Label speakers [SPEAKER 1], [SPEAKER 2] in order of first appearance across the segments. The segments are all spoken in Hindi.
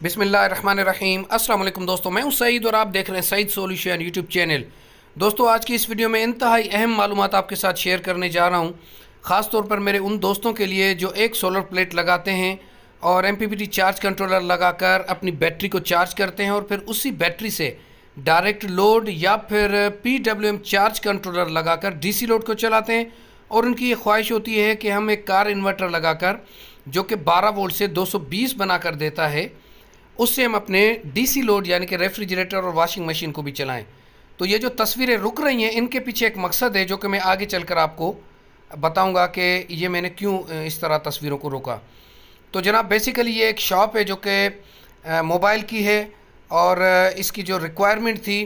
[SPEAKER 1] बिस्मिल्लाहिर्रहमानिर्रहीम। अस्सलाम वालेकुम दोस्तों, मैं हूं सईद और आप देख रहे हैं सईद सॉल्यूशन यूट्यूब चैनल। दोस्तों, आज की इस वीडियो में इंतहाई अहम मालूमात आपके साथ शेयर करने जा रहा हूं, ख़ास तौर पर मेरे उन दोस्तों के लिए जो एक सोलर प्लेट लगाते हैं और एमपीपीटी चार्ज कंट्रोलर लगाकर अपनी बैटरी को चार्ज करते हैं और फिर उसी बैटरी से डायरेक्ट लोड या फिर पीडब्ल्यूएम चार्ज कंट्रोलर लगाकर डीसी लोड को चलाते हैं। और उनकी ये ख्वाहिश होती है कि हम एक कार इन्वर्टर लगाकर जो कि 12 वोल्ट से 220 बनाकर देता है, उससे हम अपने डीसी लोड यानी कि रेफ्रिजरेटर और वॉशिंग मशीन को भी चलाएं। तो ये जो तस्वीरें रुक रही हैं, इनके पीछे एक मकसद है जो कि मैं आगे चलकर आपको बताऊंगा कि ये मैंने क्यों इस तरह तस्वीरों को रोका। तो जनाब, बेसिकली ये एक शॉप है जो कि मोबाइल की है और इसकी जो रिक्वायरमेंट थी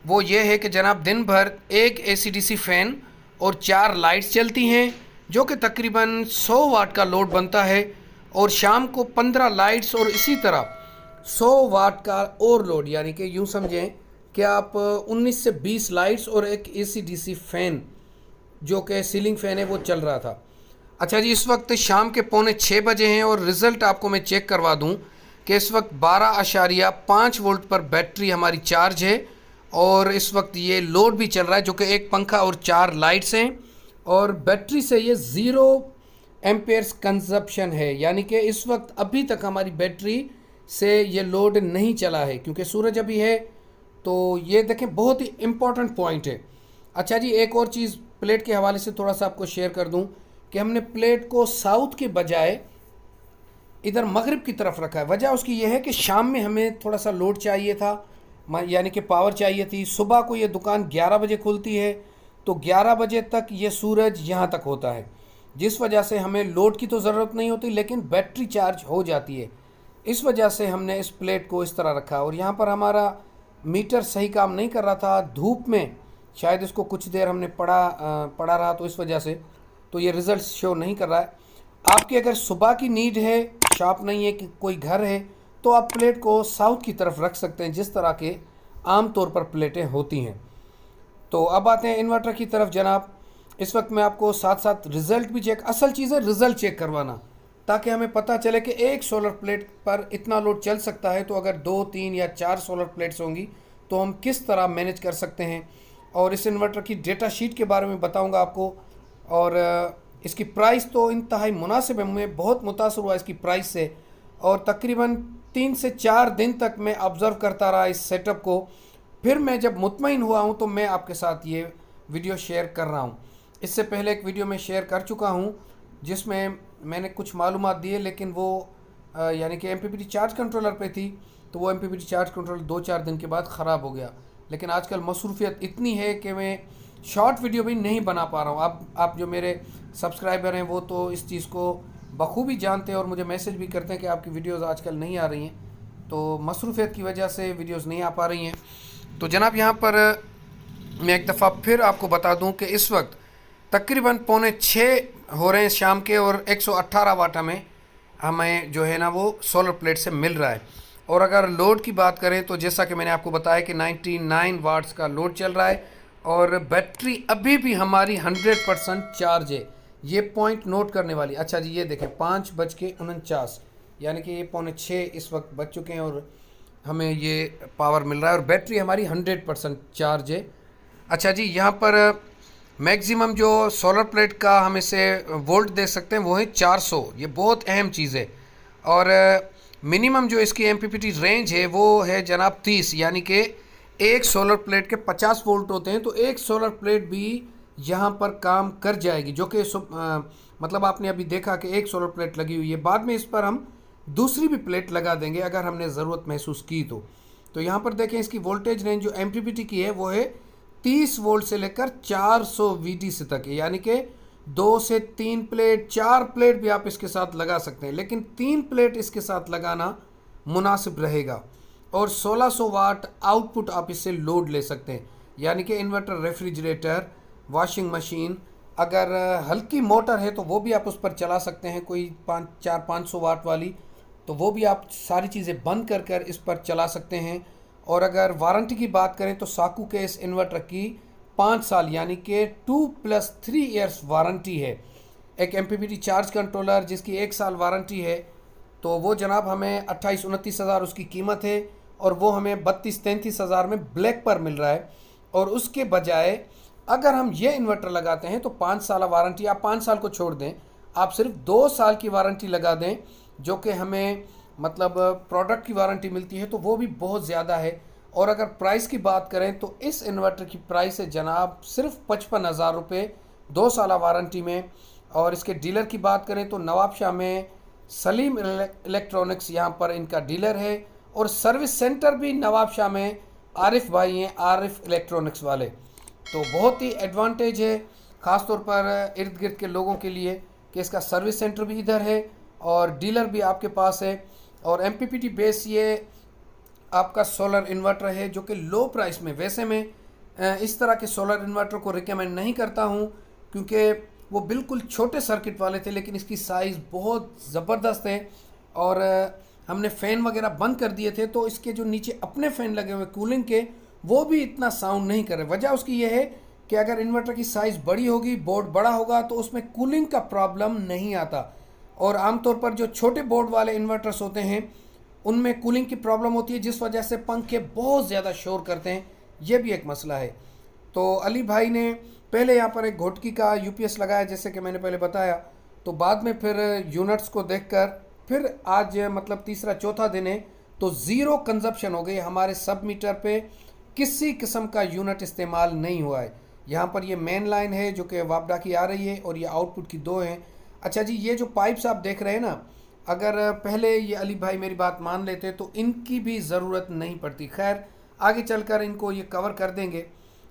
[SPEAKER 1] वो ये है कि जनाब दिन भर एक एसीडीसी फ़ैन और 4 लाइट्स चलती हैं जो कि तकरीबन 100 वाट का लोड बनता है, और शाम को 15 लाइट्स और इसी तरह 100 वाट का और लोड, यानी कि यूँ समझें कि आप 19 से 20 लाइट्स और एक एसी-डीसी फ़ैन जो कि सीलिंग फ़ैन है वो चल रहा था। अच्छा जी, इस वक्त शाम के 5:45 हैं और रिज़ल्ट आपको मैं चेक करवा दूं कि इस वक्त 12.5 वोल्ट पर बैटरी हमारी चार्ज है और इस वक्त ये लोड भी चल रहा है जो कि एक पंखा और 4 लाइट्स हैं, और बैटरी से ये 0 एम्पेयर्स कंजप्शन है, यानी कि इस वक्त अभी तक हमारी बैटरी से ये लोड नहीं चला है क्योंकि सूरज अभी है। तो ये देखें, बहुत ही इम्पोर्टेंट पॉइंट है। अच्छा जी, एक और चीज़ प्लेट के हवाले से थोड़ा सा आपको शेयर कर दूं कि हमने प्लेट को साउथ के बजाय इधर मगरिब की तरफ रखा है। वजह उसकी यह है कि शाम में हमें थोड़ा सा लोड चाहिए था, यानी कि पावर चाहिए थी। सुबह को ये दुकान 11 बजे खुलती है, तो 11 बजे तक ये सूरज यहाँ तक होता है, जिस वजह से हमें लोड की तो ज़रूरत नहीं होती लेकिन बैटरी चार्ज हो जाती है। इस वजह से हमने इस प्लेट को इस तरह रखा। और यहाँ पर हमारा मीटर सही काम नहीं कर रहा था, धूप में शायद इसको कुछ देर हमने पड़ा रहा, तो इस वजह से तो ये रिज़ल्ट शो नहीं कर रहा है। आपकी अगर सुबह की नीड है, शॉप नहीं है कि कोई घर है, तो आप प्लेट को साउथ की तरफ रख सकते हैं जिस तरह के आम तौर पर प्लेटें होती हैं। तो अब आते हैं इन्वर्टर की तरफ जनाब। इस वक्त मैं आपको साथ साथ रिज़ल्ट भी चेक, असल चीज़ है रिज़ल्ट चेक करवाना, ताकि हमें पता चले कि एक सोलर प्लेट पर इतना लोड चल सकता है, तो अगर 2, 3 या 4 सोलर प्लेट्स होंगी तो हम किस तरह मैनेज कर सकते हैं। और इस इन्वर्टर की डेटा शीट के बारे में बताऊंगा आपको। और इसकी प्राइस तो इंतहाई मुनासिब है, मैं बहुत मुतासर हुआ इसकी प्राइस से, और तकरीबन 3 से 4 दिन तक मैं ऑब्ज़र्व करता रहा इस सेटअप को। फिर मैं जब मुतमईन हुआ हूँ तो मैं आपके साथ ये वीडियो शेयर कर रहा हूँ। इससे पहले एक वीडियो में शेयर कर चुका हूँ जिसमें मैंने कुछ मालूमात दिए, लेकिन वो यानी कि एमपीपीटी चार्ज कंट्रोलर पे थी, तो वो एमपीपीटी चार्ज कंट्रोलर 2-4 दिन के बाद ख़राब हो गया। लेकिन आजकल मसरूफियत इतनी है कि मैं शॉर्ट वीडियो भी नहीं बना पा रहा हूँ। आप जो मेरे सब्सक्राइबर हैं वो तो इस चीज़ को बखूबी जानते हैं और मुझे मैसेज भी करते हैं कि आपकी वीडियोज़ आजकल नहीं आ रही हैं, तो मसरूफियत की वजह से वीडियोज़ नहीं आ पा रही हैं। तो जनाब, यहाँ पर मैं एक दफ़ा फिर आपको बता दूँ कि इस वक्त तकरीबन 5:45 हो रहे हैं शाम के, और 118 वाट हमें जो है ना वो सोलर प्लेट से मिल रहा है। और अगर लोड की बात करें तो जैसा कि मैंने आपको बताया कि 99 वाट्स का लोड चल रहा है और बैटरी अभी भी हमारी 100% चार्ज है। ये पॉइंट नोट करने वाली। अच्छा जी, ये देखें 5:49, यानी कि ये 5:45 इस वक्त बज चुके हैं और हमें ये पावर मिल रहा है और बैटरी हमारी 100% चार्ज है। अच्छा जी, यहाँ पर मैक्सिमम जो सोलर प्लेट का हम इसे वोल्ट दे सकते हैं वो है 400। ये बहुत अहम चीज़ है। और मिनिमम जो इसकी एमपीपीटी रेंज है वो है जनाब 30, यानी कि एक सोलर प्लेट के 50 वोल्ट होते हैं, तो एक सोलर प्लेट भी यहाँ पर काम कर जाएगी, जो कि मतलब आपने अभी देखा कि एक सोलर प्लेट लगी हुई है। बाद में इस पर हम दूसरी भी प्लेट लगा देंगे अगर हमने ज़रूरत महसूस की तो यहाँ पर देखें, इसकी वोल्टेज रेंज जो एमपीपीटी की है वो है 30 वोल्ट से लेकर 400 वीटीसी तक है, यानी कि 2 से 3 प्लेट, 4 प्लेट भी आप इसके साथ लगा सकते हैं, लेकिन 3 प्लेट इसके साथ लगाना मुनासिब रहेगा। और 1600 वाट आउटपुट आप इससे लोड ले सकते हैं, यानी कि इन्वर्टर, रेफ्रिजरेटर, वॉशिंग मशीन, अगर हल्की मोटर है तो वो भी आप उस पर चला सकते हैं, कोई 500 वाट वाली, तो वो भी आप सारी चीज़ें बंद कर कर इस पर चला सकते हैं। और अगर वारंटी की बात करें तो साकू के इस इन्वर्टर की 5 साल यानी कि 2+3 ईयर्स वारंटी है। एक एमपीपीटी चार्ज कंट्रोलर जिसकी 1 साल वारंटी है, तो वो जनाब हमें 28-29 हज़ार उसकी कीमत है, और वो हमें 32-33 हज़ार में ब्लैक पर मिल रहा है। और उसके बजाय अगर हम ये इन्वर्टर लगाते हैं तो 5 साल वारंटी, आप 5 साल को छोड़ दें, आप सिर्फ 2 साल की वारंटी लगा दें, जो कि हमें मतलब प्रोडक्ट की वारंटी मिलती है, तो वो भी बहुत ज़्यादा है। और अगर प्राइस की बात करें तो इस इन्वर्टर की प्राइस है जनाब सिर्फ 55,000 रुपये 2 साल वारंटी में। और इसके डीलर की बात करें तो नवाबशाह में सलीम इलेक्ट्रॉनिक्स यहाँ पर इनका डीलर है, और सर्विस सेंटर भी नवाबशाह में आरिफ भाई हैं, आरिफ इलेक्ट्रॉनिक्स वाले। तो बहुत ही एडवांटेज है ख़ास तौर पर इर्द गिर्द के लोगों के लिए कि इसका सर्विस सेंटर भी इधर है और डीलर भी आपके पास है। और एमपीपीटी बेस ये आपका सोलर इन्वर्टर है जो कि लो प्राइस में। वैसे मैं इस तरह के सोलर इन्वर्टर को रिकमेंड नहीं करता हूँ क्योंकि वो बिल्कुल छोटे सर्किट वाले थे, लेकिन इसकी साइज़ बहुत ज़बरदस्त है। और हमने फ़ैन वगैरह बंद कर दिए थे तो इसके जो नीचे अपने फ़ैन लगे हुए कूलिंग के, वो भी इतना साउंड नहीं कर रहे। वजह उसकी ये है कि अगर इन्वर्टर की साइज़ बड़ी होगी, बोर्ड बड़ा होगा, तो उसमें कूलिंग का प्रॉब्लम नहीं आता। और आमतौर पर जो छोटे बोर्ड वाले इन्वर्टर्स होते हैं उनमें कूलिंग की प्रॉब्लम होती है, जिस वजह से पंखे बहुत ज़्यादा शोर करते हैं। ये भी एक मसला है। तो अली भाई ने पहले यहाँ पर एक घोटकी का यूपीएस लगाया, जैसे कि मैंने पहले बताया। तो बाद में फिर यूनिट्स को देखकर फिर आज मतलब तीसरा चौथा दिन है तो ज़ीरो कंजप्शन हो गई। हमारे सब मीटर पे किसी किस्म का यूनिट इस्तेमाल नहीं हुआ है। यहाँ पर ये मेन लाइन है जो कि वापडा की आ रही है, और ये आउटपुट की 2 हैं। अच्छा जी, ये जो पाइप्स आप देख रहे हैं ना, अगर पहले ये अली भाई मेरी बात मान लेते तो इनकी भी ज़रूरत नहीं पड़ती। खैर आगे चलकर इनको ये कवर कर देंगे।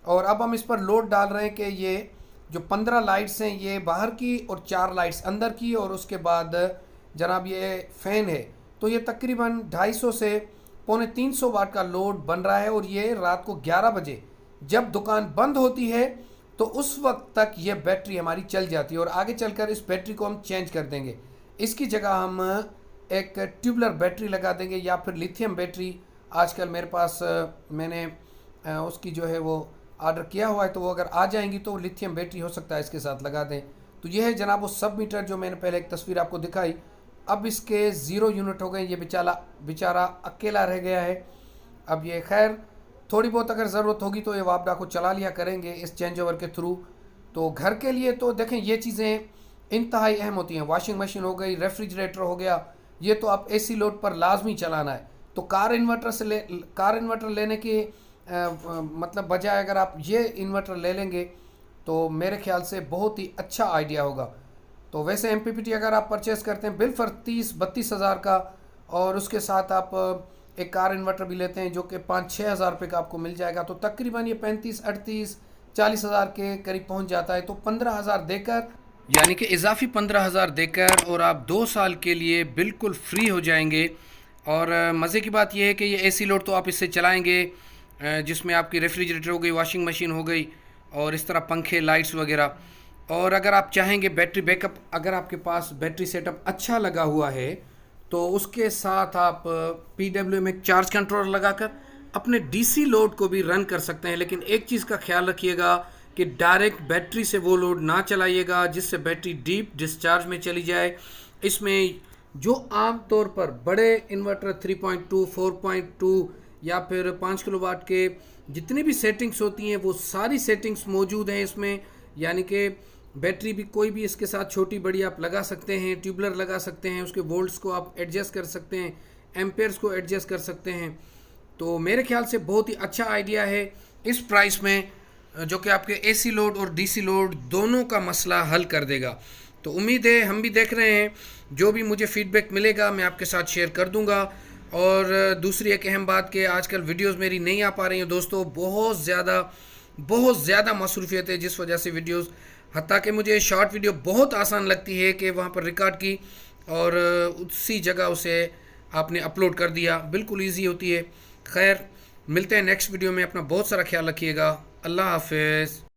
[SPEAKER 1] और अब हम इस पर लोड डाल रहे हैं कि ये जो 15 लाइट्स हैं ये बाहर की और 4 लाइट्स अंदर की, और उसके बाद जनाब ये फ़ैन है, तो ये तकरीबन 250 से पौने 300 वाट का लोड बन रहा है। और ये रात को 11 बजे जब दुकान बंद होती है तो उस वक्त तक ये बैटरी हमारी चल जाती है, और आगे चलकर इस बैटरी को हम चेंज कर देंगे। इसकी जगह हम एक ट्यूबलर बैटरी लगा देंगे या फिर लिथियम बैटरी। आजकल मेरे पास मैंने उसकी जो है वो ऑर्डर किया हुआ है, तो वो अगर आ जाएंगी तो लिथियम बैटरी हो सकता है इसके साथ लगा दें। तो ये है जनाब वो सब मीटर जो मैंने पहले एक तस्वीर आपको दिखाई। अब इसके 0 यूनिट हो गए, ये बेचारा अकेला रह गया है। अब ये खैर थोड़ी बहुत अगर ज़रूरत होगी तो ये वापडा को चला लिया करेंगे इस चेंज ओवर के थ्रू। तो घर के लिए तो देखें ये चीज़ें इंतहाई अहम होती हैं। वॉशिंग मशीन हो गई, रेफ्रिजरेटर हो गया, ये तो आप एसी लोड पर लाजमी चलाना है। तो कार इन्वर्टर लेने की मतलब बजाय अगर आप ये इन्वर्टर ले लेंगे तो मेरे ख्याल से बहुत ही अच्छा आइडिया होगा। तो वैसे एमपीपीटी अगर आप परचेज़ करते हैं बिल फॉर 30-32 हज़ार का, और उसके साथ आप एक कार इन्वर्टर भी लेते हैं जो कि 5-6 हज़ार रुपये का आपको मिल जाएगा, तो तकरीबन ये 35-38-40 हज़ार के करीब पहुंच जाता है। तो 15 हज़ार देकर, यानी कि इजाफी 15 हज़ार देकर, और आप 2 साल के लिए बिल्कुल फ्री हो जाएंगे। और मज़े की बात यह है कि ये एसी लोड तो आप इससे चलाएंगे, जिसमें आपकी रेफ्रिजरेटर हो गई, वॉशिंग मशीन हो गई, और इस तरह पंखे, लाइट्स वगैरह। और अगर आप चाहेंगे बैटरी बैकअप, अगर आपके पास बैटरी सेटअप अच्छा लगा हुआ है तो उसके साथ आप PWM में चार्ज कंट्रोलर लगाकर अपने DC लोड को भी रन कर सकते हैं। लेकिन एक चीज़ का ख्याल रखिएगा कि डायरेक्ट बैटरी से वो लोड ना चलाइएगा जिससे बैटरी डीप डिस्चार्ज में चली जाए। इसमें जो आम तौर पर बड़े इन्वर्टर 3.2, 4.2 या फिर 5 किलोवाट के जितनी भी सेटिंग्स होती हैं वो सारी सेटिंग्स मौजूद हैं इसमें। यानी कि बैटरी भी कोई भी इसके साथ छोटी बड़ी आप लगा सकते हैं, ट्यूबलर लगा सकते हैं, उसके वोल्ट्स को आप एडजस्ट कर सकते हैं, एम्पेयर्स को एडजस्ट कर सकते हैं। तो मेरे ख्याल से बहुत ही अच्छा आइडिया है इस प्राइस में, जो कि आपके एसी लोड और डीसी लोड दोनों का मसला हल कर देगा। तो उम्मीद है, हम भी देख रहे हैं, जो भी मुझे फीडबैक मिलेगा मैं आपके साथ शेयर कर दूंगा। और दूसरी एक अहम बात कि आजकल वीडियोस मेरी नहीं आ पा रही हैं दोस्तों, बहुत ज़्यादा मसरूफियत है, जिस वजह से वीडियोस, हत्ता कि मुझे शॉर्ट वीडियो बहुत आसान लगती है कि वहाँ पर रिकॉर्ड की और उसी जगह उसे आपने अपलोड कर दिया, बिल्कुल ईजी होती है। खैर मिलते हैं नेक्स्ट वीडियो में, अपना बहुत सारा ख्याल रखिएगा। अल्लाह हाफिज़।